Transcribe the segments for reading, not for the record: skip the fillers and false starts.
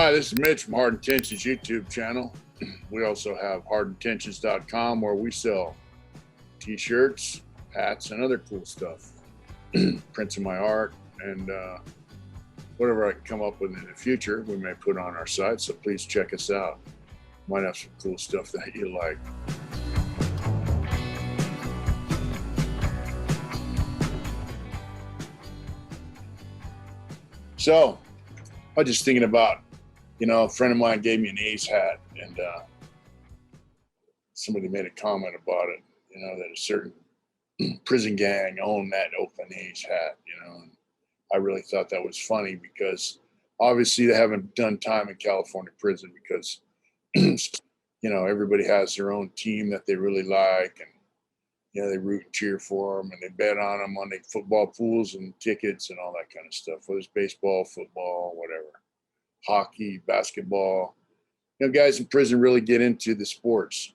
Hi, this is Mitch from Hard Intentions YouTube channel. We also have HARDINTENTIONS.com where we sell T-shirts, hats, and other cool stuff. Prints of my art and whatever I can come up with in the future, we may put on our site. So please check us out. Might have some cool stuff that you like. So I was just thinking about, a friend of mine gave me an A's hat, and somebody made a comment about it, that a certain prison gang owned that Oakland A's hat, and I really thought that was funny because obviously they haven't done time in California prison because, everybody has their own team that they really like, and, they root and cheer for them, and they bet on them on the football pools and tickets and all that kind of stuff, whether it's baseball, football, whatever. Hockey, basketball, guys in prison really get into the sports.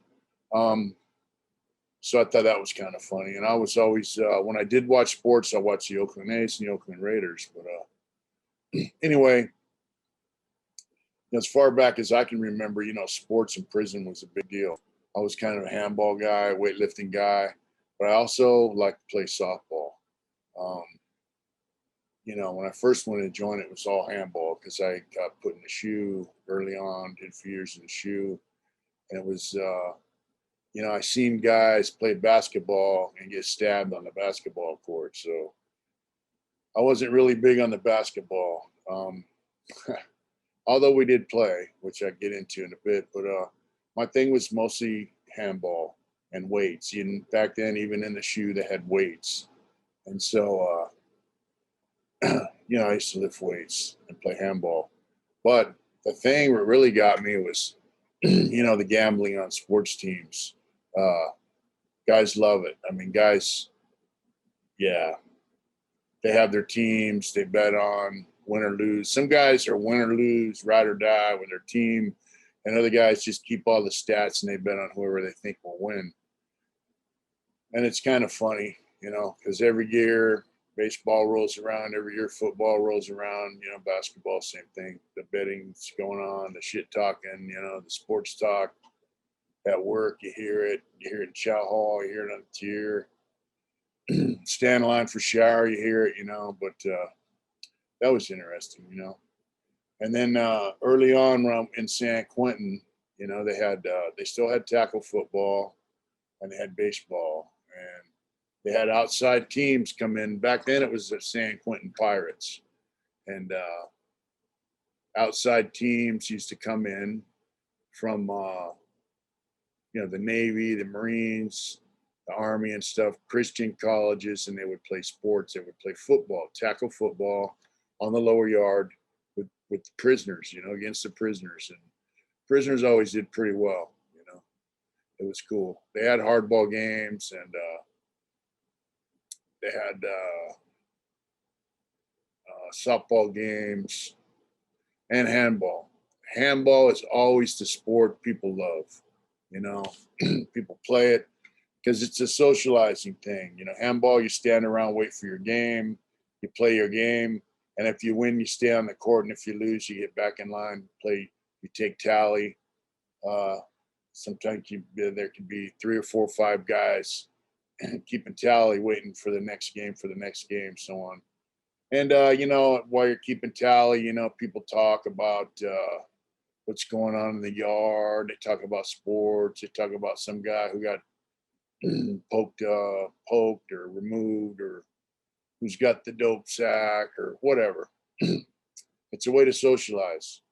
So I thought that was kind of funny. And I was always, when I did watch sports, I watched the Oakland A's and the Oakland Raiders. But anyway, as far back as I can remember, sports in prison was a big deal. I was kind of a handball guy, weightlifting guy, but I also like to play softball. When I first went to join, it was all handball because I got put in the shoe early on, did a few years in the shoe. And it was, I seen guys play basketball and get stabbed on the basketball court. So I wasn't really big on the basketball. Although we did play, which I get into in a bit, but my thing was mostly handball and weights. And back then, even in the shoe, they had weights. And so, I used to lift weights and play handball. But the thing that really got me was, the gambling on sports teams. Guys love it. I mean, guys, yeah, they have their teams, they bet on win or lose. Some guys are win or lose, ride or die with their team. And other guys just keep all the stats and they bet on whoever they think will win. And it's kind of funny, because every year, baseball rolls around, every year football rolls around, basketball, same thing. The betting's going on, the shit talking, the sports talk at work, you hear it in chow hall, you hear it on the tier. Stand in line for shower, you hear it, but that was interesting, And then early on when I'm in San Quentin, they still had tackle football and they had baseball, and they had outside teams come in. Back then it was the San Quentin Pirates. And outside teams used to come in from, the Navy, the Marines, the Army and stuff, Christian colleges, and they would play sports. They would play football, tackle football on the lower yard with the prisoners, against the prisoners. And prisoners always did pretty well, It was cool. They had hardball games, and they had softball games and handball. Handball is always the sport people love, people play it because it's a socializing thing. Handball, you stand around, wait for your game, you play your game, and if you win, you stay on the court, and if you lose, you get back in line, play, you take tally. Sometimes there can be 3 or 4 or 5 guys keeping tally, waiting for the next game, so on. And, while you're keeping tally, people talk about what's going on in the yard. They talk about sports. They talk about some guy who got poked or removed, or who's got the dope sack or whatever. It's a way to socialize,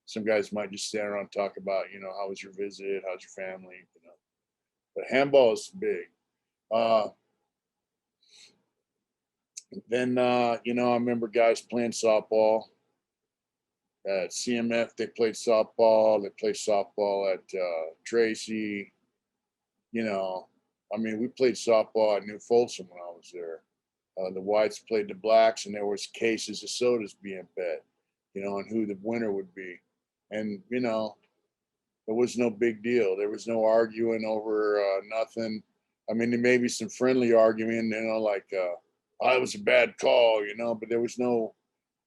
Some guys might just stand around and talk about, how was your visit? How's your family? But handball is big. Then, I remember guys playing softball. At CMF, they played softball. They played softball at Tracy. We played softball at New Folsom when I was there. The whites played the blacks, and there was cases of sodas being bet, on who the winner would be. And, there was no big deal. There was no arguing over nothing. There may be some friendly arguing, it was a bad call, but there was no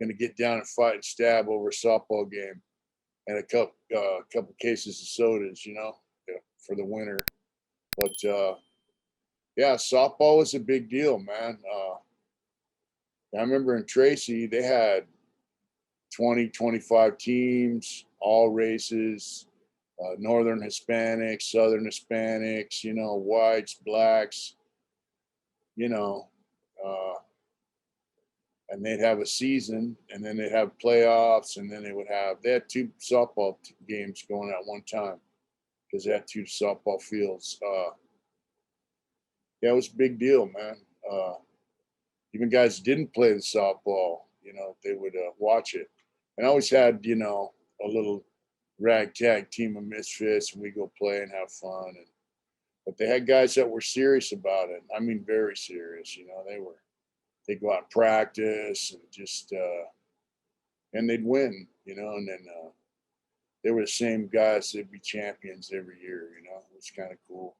going to get down and fight and stab over a softball game. and a couple cases of sodas, for the winter. But yeah, softball was a big deal, man. I remember in Tracy, they had 20, 25 teams, all races, Northern Hispanics, Southern Hispanics, whites, blacks, you know, uh, and they'd have a season, and then they'd have playoffs, and then they had two softball games going at one time because they had two softball fields. Yeah, it was a big deal, man. Even guys who didn't play the softball, they would watch it. And I always had, a little ragtag team of misfits, and we go play and have fun. But they had guys that were serious about it. I mean, very serious. They'd go out and practice and just and they'd win. And then they were the same guys that'd be champions every year. It was kind of cool.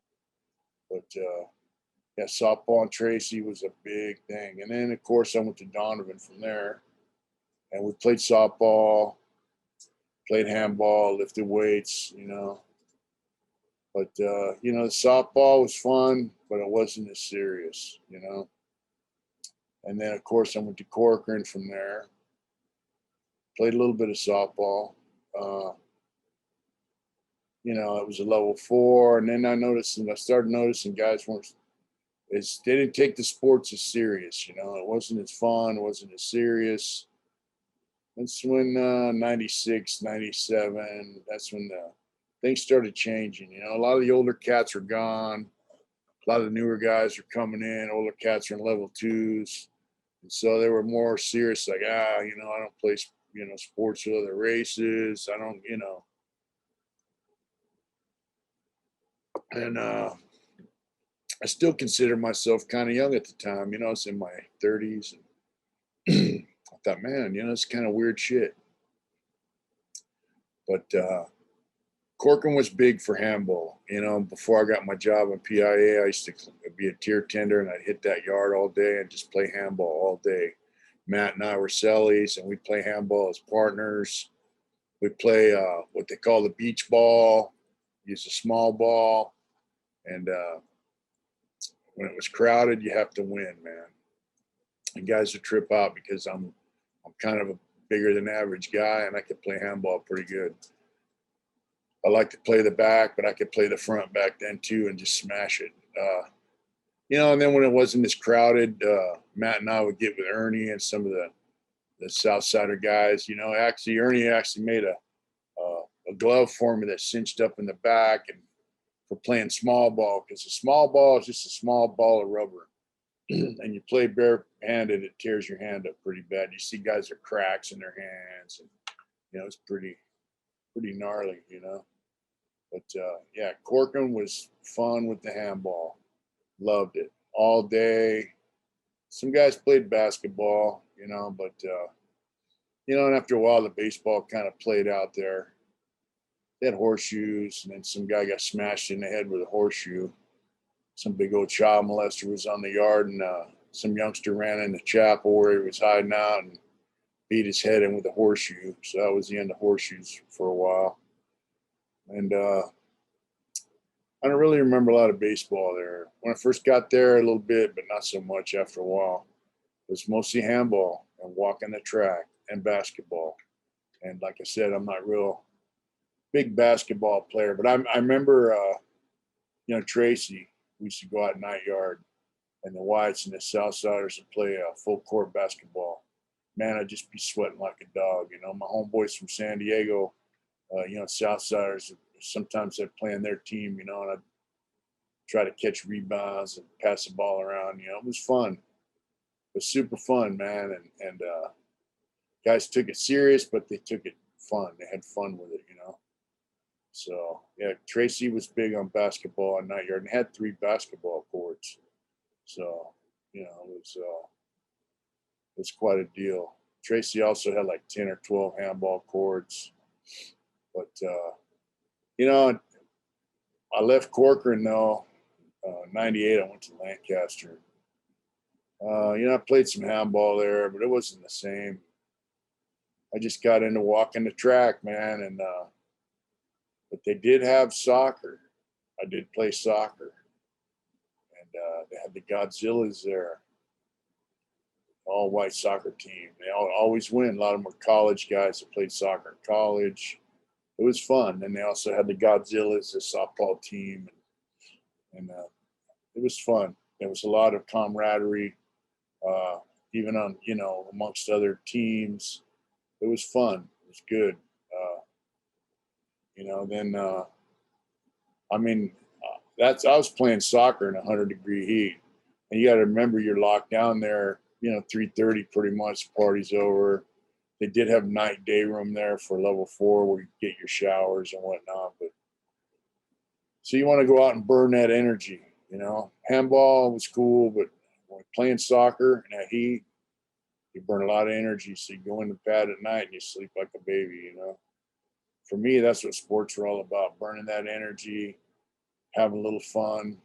But yeah, softball and Tracy was a big thing. And then of course I went to Donovan from there, and we played softball, played handball, lifted weights. But the softball was fun, but it wasn't as serious. And then of course I went to Corcoran from there, played a little bit of softball. It was a level 4, and then I started noticing guys they didn't take the sports as serious. It wasn't as fun, it wasn't as serious. That's when 96, 97, that's when things started changing. A lot of the older cats are gone. A lot of the newer guys are coming in. Older cats are in level 2s. And so they were more serious, like, I don't play, sports with other races. I don't, and I still consider myself kind of young at the time. I was in my 30s. And I thought, man, it's kind of weird shit. But Corcoran was big for handball. Before I got my job in PIA, I used to be a tier tender, and I'd hit that yard all day and just play handball all day. Matt and I were cellies, and we'd play handball as partners. We'd play what they call the beach ball, use a small ball. And when it was crowded, you have to win, man. And guys would trip out because I'm kind of a bigger than average guy, and I could play handball pretty good. I like to play the back, but I could play the front back then too and just smash it. And then when it wasn't as crowded, Matt and I would get with Ernie and some of the Southsider guys. Actually, Ernie actually made a glove for me that cinched up in the back, and for playing small ball, because a small ball is just a small ball of rubber. And you play barehanded, it tears your hand up pretty bad. You see guys with cracks in their hands, and it's pretty gnarly, But yeah, Corcoran was fun with the handball. Loved it all day. Some guys played basketball, but and after a while the baseball kind of played out there. They had horseshoes, and then some guy got smashed in the head with a horseshoe. Some big old child molester was on the yard, and some youngster ran in the chapel where he was hiding out and beat his head in with a horseshoe. So that was the end of horseshoes for a while. And I don't really remember a lot of baseball there. When I first got there, a little bit, but not so much after a while. It was mostly handball and walking the track and basketball. And like I said, I'm not real big basketball player, but I remember, Tracy, we used to go out night yard, and the whites and the Southsiders would play full court basketball. Man, I'd just be sweating like a dog. My homeboys from San Diego, Southsiders, sometimes they'd play on their team, and I'd try to catch rebounds and pass the ball around. It was fun. It was super fun, man. And guys took it serious, but they took it fun. They had fun with it, So yeah, Tracy was big on basketball on night yard and had 3 basketball courts. So, it was quite a deal. Tracy also had like 10 or 12 handball courts. But I left Corcoran though. 98, I went to Lancaster. I played some handball there, but it wasn't the same. I just got into walking the track, man. And, but they did have soccer. I did play soccer. And they had the Godzillas there, all white soccer team. They always win. A lot of them were college guys that played soccer in college. It was fun. And they also had the Godzillas, the softball team. And it was fun. There was a lot of camaraderie, even on, amongst other teams. It was fun. It was good. Then, I mean, I was playing soccer in 100-degree heat. And you got to remember you're locked down there, 3:30 pretty much, party's over. They did have night day room there for level 4 where you get your showers and whatnot. But so you want to go out and burn that energy, Handball was cool, but when playing soccer in that heat, you burn a lot of energy. So you go in the pad at night and you sleep like a baby, For me, that's what sports are all about, burning that energy, having a little fun.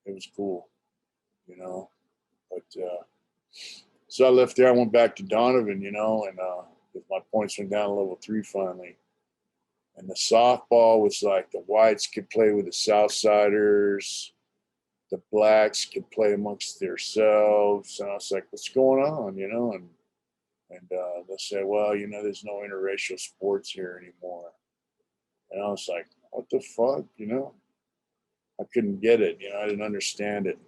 It was cool, But so I left there. I went back to Donovan, and my points went down to level 3 finally. And the softball was like the whites could play with the Southsiders, the blacks could play amongst themselves. And I was like, what's going on, And they said, well, there's no interracial sports here anymore. And I was like, what the fuck, I couldn't get it, I didn't understand it.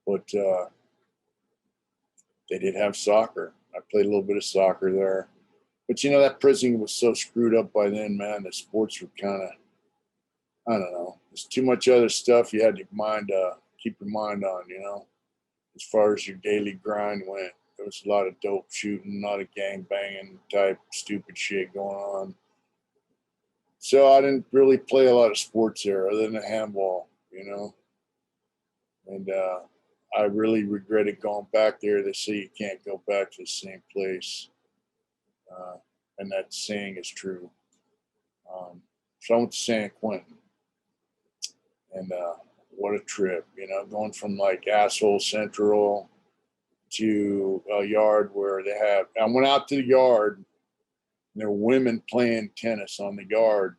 But they did have soccer. I played a little bit of soccer there. But, that prison was so screwed up by then, man, that sports were kind of, I don't know. There's too much other stuff you had to keep your mind on, as far as your daily grind went. There was a lot of dope shooting, a lot of gang banging type stupid shit going on. So I didn't really play a lot of sports there other than the handball, And I really regretted going back there. They say you can't go back to the same place. And that saying is true. So I went to San Quentin. And what a trip, going from like asshole central to a yard where I went out to the yard and there were women playing tennis on the yard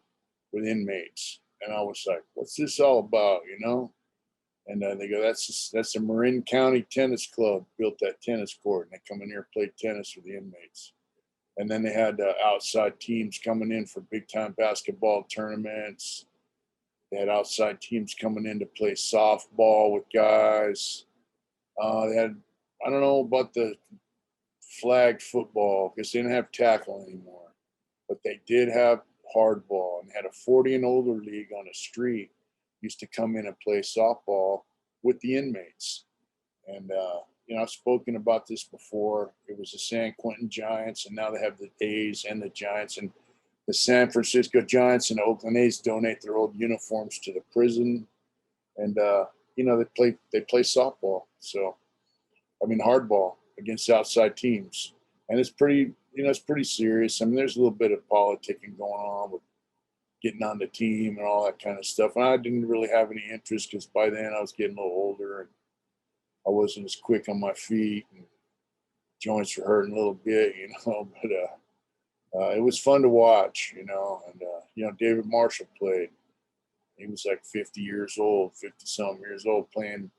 with inmates. And I was like, what's this all about, And they go, that's a Marin County Tennis Club built that tennis court. And they come in here and play tennis with the inmates. And then they had outside teams coming in for big time basketball tournaments. They had outside teams coming in to play softball with guys. They had, I don't know about the flag football because they didn't have tackle anymore, but they did have hardball and had a 40 and older league on the street. Used to come in and play softball with the inmates. And, I've spoken about this before. It was the San Quentin Giants, and now they have the A's and the Giants. And the San Francisco Giants and the Oakland A's donate their old uniforms to the prison. And, they play softball. So, hardball against outside teams. And it's pretty, it's pretty serious. There's a little bit of politicking going on with getting on the team and all that kind of stuff. And I didn't really have any interest because by then I was getting a little older and I wasn't as quick on my feet and joints were hurting a little bit, But it was fun to watch, And, David Marshall played. He was like 50 years old, 50-something years old, playing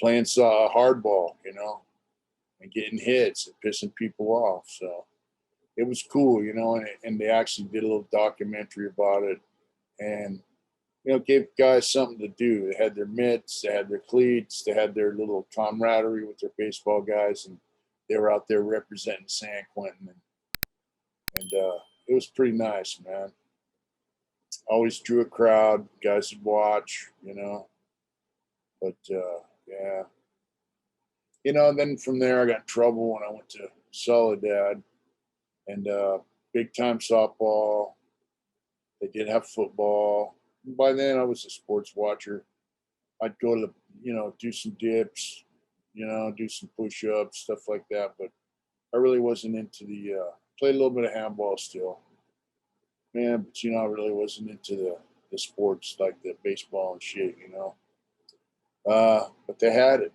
hardball, and getting hits and pissing people off. So it was cool, and they actually did a little documentary about it and, gave guys something to do. They had their mitts, they had their cleats, they had their little camaraderie with their baseball guys, and they were out there representing San Quentin. And it was pretty nice, man. Always drew a crowd. Guys would watch, But, yeah. And then from there, I got in trouble when I went to Soledad. And big time softball. They did have football. By then, I was a sports watcher. I'd go to do some dips, do some push-ups, stuff like that. But I really wasn't into played a little bit of handball still. Man, but I really wasn't into the sports like the baseball and shit, But they had it,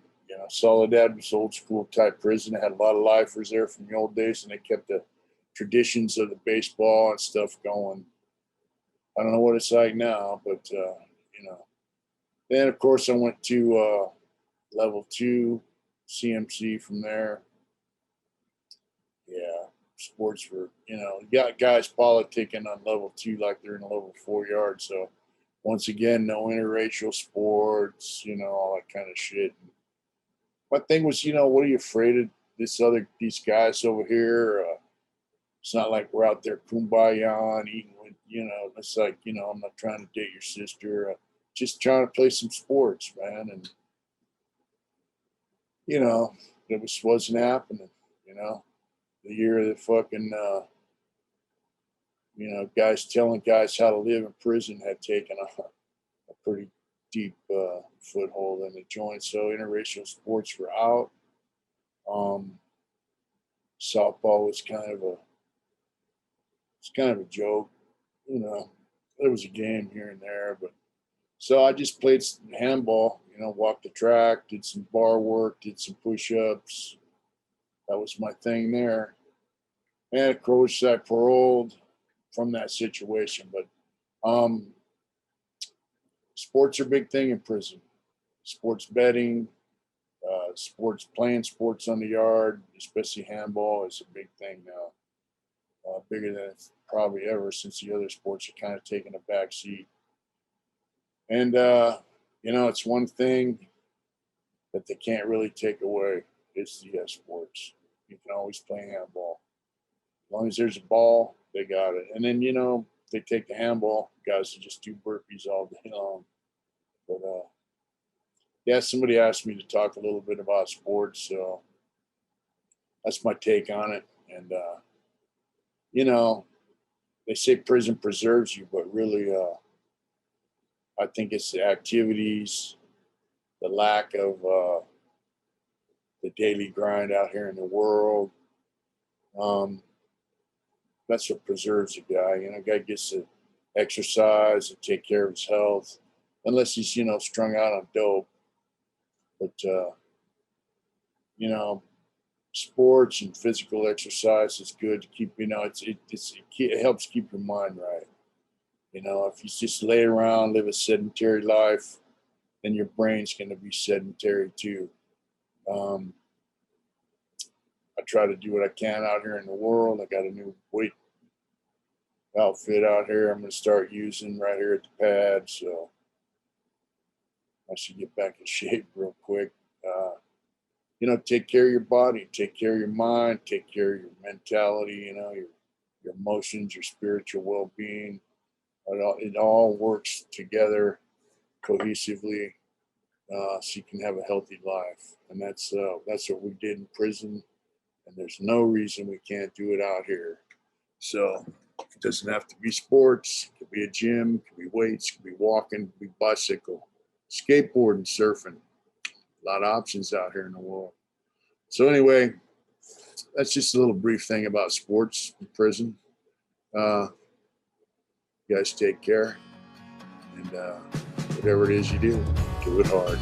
Soledad was old school type prison. They had a lot of lifers there from the old days, and they kept the traditions of the baseball and stuff going. I don't know what it's like now, but Then of course I went to level 2 CMC from there. Yeah, sports were, you got guys politicking on level 2 like they're in a level 4 yard. So once again, no interracial sports, all that kind of shit. My thing was, what are you afraid of these guys over here? It's not like we're out there kumbaya and eating with, it's like, I'm not trying to date your sister. Just trying to play some sports, man. And, it wasn't happening, the year that fucking, guys telling guys how to live in prison had taken a pretty deep foothold in the joint. So interracial sports were out. Softball was kind of a joke, There was a game here and there, but so I just played handball, walked the track, did some bar work, did some push-ups. That was my thing there. And of course, I paroled from that situation. But sports are a big thing in prison. Sports betting, playing sports on the yard, especially handball, is a big thing now. Bigger than it's probably ever, since the other sports are kind of taking a back seat. And, it's one thing that they can't really take away. It's the sports. You can always play handball. As long as there's a ball, they got it. And then, they take the handball, guys will just do burpees all day long. But, somebody asked me to talk a little bit about sports, so that's my take on it. And, they say prison preserves you, but really, I think it's the activities, the lack of the daily grind out here in the world. That's what preserves a guy. A guy gets to exercise and take care of his health, unless he's, strung out on dope. But, sports and physical exercise is good to keep, it helps keep your mind right. If you just lay around, live a sedentary life, then your brain's going to be sedentary too. I try to do what I can out here in the world. I got a new weight outfit out here I'm going to start using right here at the pad. So I should get back in shape real quick. Take care of your body, take care of your mind, take care of your mentality, your emotions, your spiritual well-being. It all works together cohesively, so you can have a healthy life. And that's what we did in prison. And there's no reason we can't do it out here. So it doesn't have to be sports. It could be a gym, it could be weights, it could be walking, it could be bicycle, skateboarding, surfing. A lot of options out here in the world. So anyway, that's just a little brief thing about sports in prison. You guys take care. And whatever it is you do it hard.